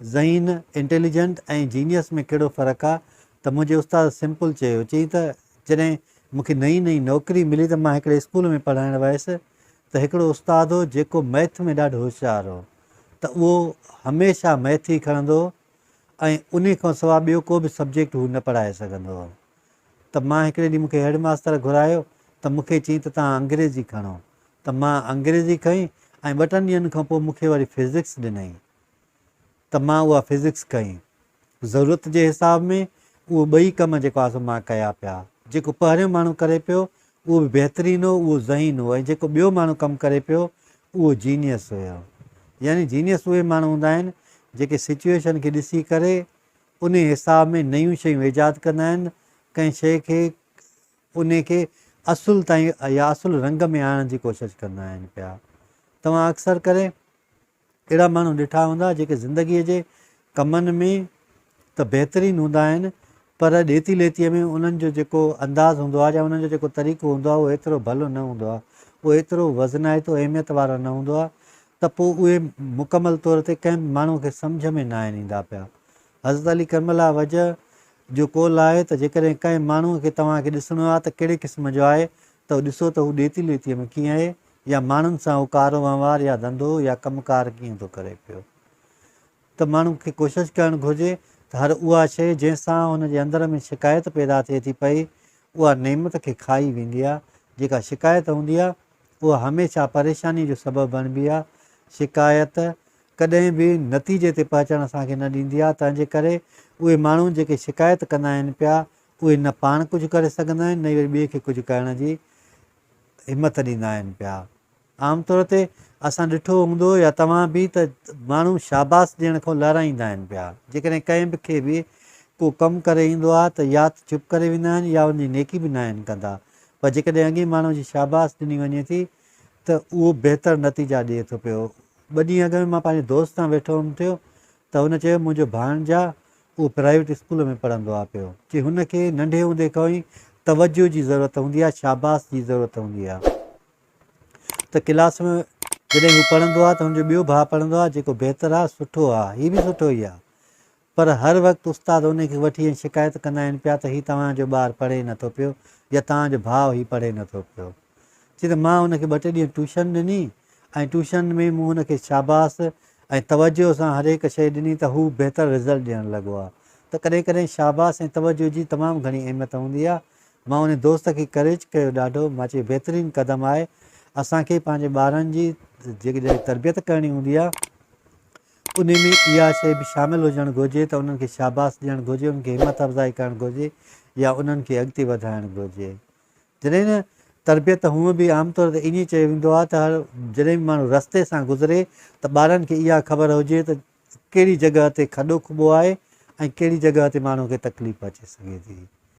ज़हीन intelligent ऐं genius में कहिड़ो फ़र्क़ु आहे त मुंहिंजे उस्ताद सिंपल चयो, चई त जॾहिं मूंखे नई नई नौकिरी मिली त मां हिकिड़े स्कूल में पढ़ाइण वियुसि त हिकिड़ो उस्तादु हो जेको मैथ में ॾाढो होशियारु हो, त उहो हमेशह मैथ ई खणंदो हो ऐं उन खां सवाइ ॿियो को बि सब्जेक्ट हू न पढ़ाए सघंदो हो। त मां हिकिड़े ॾींहुं मूंखे हेड मास्तर घुरायो त मूंखे चई त तव्हां अंग्रेज़ी खणो, त मां अंग्रेज़ी खईं ऐं 2 ॾींहंनि खां पोइ मूंखे वरी फिज़िक्स ॾिनई त मां उहा फिज़िक्स कई। ज़रूरत जे हिसाब में उहो ॿई कम जेको आहे सो मां कया पिया। जेको पहिरियों माण्हू करे पियो उहो बि बहितरीनु हो, उहो ज़हीन हो, ऐं जेको ॿियो माण्हू कमु करे पियो उहो जीनियस हुयो। यानी जीनियस उहे माण्हू हूंदा आहिनि जेके सिचुएशन खे ॾिसी करे उन हिसाब में नयूं शयूं ईजादु कंदा आहिनि, कंहिं शइ खे उन खे असुल ताईं या असुल रंग में आणण जी कोशिशि कंदा आहिनि पिया। तव्हां अक्सर करे अहिड़ा माण्हू ॾिठा हूंदा जेके ज़िंदगीअ जे कमनि में त बहितरीनु हूंदा आहिनि, पर ॾेती लेतीअ में उन्हनि जो जेको अंदाज़ु हूंदो आहे या उन्हनि जो जेको तरीक़ो हूंदो आहे उहो एतिरो भलो न हूंदो आहे, उहो एतिरो वज़नाइतो अहमियत वारो न हूंदो आहे, त पोइ उहे मुकमल तौर ते कंहिं माण्हूअ खे सम्झ में न आहिनि ईंदा पिया। हज़रत अली करमला वजह जो कौल आहे त जेकॾहिं कंहिं माण्हूअ खे तव्हांखे ॾिसणो आहे त कहिड़े क़िस्म जो आहे त उहो ॾिसो त हू ॾेती लेतीअ में कीअं आहे, या माण्हुनि सां उहो कारो वहिंवार या धंधो या कमुकारु कीअं थो करे पियो। त माण्हू खे कोशिशि करणु घुरिजे त हर उहा शइ जंहिंसां हुनजे अंदर में शिकायत पैदा थिए थी पई उहा नेमत खे खाई वेंदी आहे। जेका शिकायत हूंदी आहे उहा हमेशह परेशानी जो सबबु बणिबी आहे। शिकायत कॾहिं बि नतीजे ते पहुचणु असांखे न ॾींदी आहे, तंहिंजे करे उहे माण्हू जेके शिकायत कंदा आहिनि पिया उहे न पाण कुझु करे सघंदा आहिनि, न वरी ॿिए खे कुझु करण जी हिमत ॾींदा आहिनि पिया। आमतौर ते असां ॾिठो हूंदो या तव्हां बि त माण्हू शाबाश ॾियण खां लाराईंदा आहिनि पिया। जेकॾहिं कंहिं बि खे बि को कमु करे ईंदो आहे त या त चुप करे वेंदा आहिनि या उनजी नेकी बि न आहिनि कंदा, पर जेकॾहिं अॻे माण्हू जी शाबाश ॾिनी वञे थी त उहो बहितरु नतीजा ॾिए थो पियो। ॿ ॾींहं अॻु में मां पंहिंजे दोस्त सां वेठो हुउमि थियो त हुन चयो मुंहिंजो भाणजा उहो प्राइवेट स्कूल में पढ़ंदो आहे पियो, चई हुनखे नंढे हूंदे खां ई तवजो जी ज़रूरत हूंदी आहे, शाबाश जी ज़रूरत हूंदी आहे। त क्लास में जॾहिं हू पढ़ंदो आहे त हुनजो ॿियो भाउ पढ़ंदो आहे जेको बहितरु आहे, सुठो आहे, हीअ बि सुठो ई आहे, पर हर वक़्तु उस्ताद उनखे वठी ऐं शिकायत कंदा आहिनि पिया त हीअ तव्हांजो ॿारु पढ़े नथो पियो या तव्हांजो भाउ हीअ पढ़े नथो पियो। चई त मां हुनखे 2-3 ॾींहं ट्यूशन ॾिनी ऐं ट्यूशन में मूं हुनखे शाबाश ऐं तवजो सां हर हिकु शइ ॾिनी त हू बहितरु रिज़ल्ट ॾियणु लॻो आहे। त कॾहिं कॾहिं शाबाश ऐं तवजो जी तमामु घणी अहमियत हूंदी आहे। मां उन दोस्त खे करेज कयो ॾाढो, मां चयो बहितरीनु क़दम आहे, असांखे पंहिंजे ॿारनि जी जेकी तरबियत करणी हूंदी आहे उन में इहा शइ बि शामिलु हुजणु घुरिजे त उन्हनि खे शाबाश ॾियणु घुरिजे, उन्हनि खे हिमत अफ़ज़ाई करणु घुरिजे या उन्हनि खे अॻिते वधाइणु घुरिजे। जॾहिं न तरबियत हूअं बि आमतौर ते ईअं चयो वेंदो आहे त जॾहिं बि माण्हू रस्ते सां गुज़रे त ॿारनि खे इहा ख़बर हुजे त कहिड़ी जॻह ते खॾो खुॿो आहे ऐं कहिड़ी जॻह ते माण्हू खे तकलीफ़ अची सघे थी।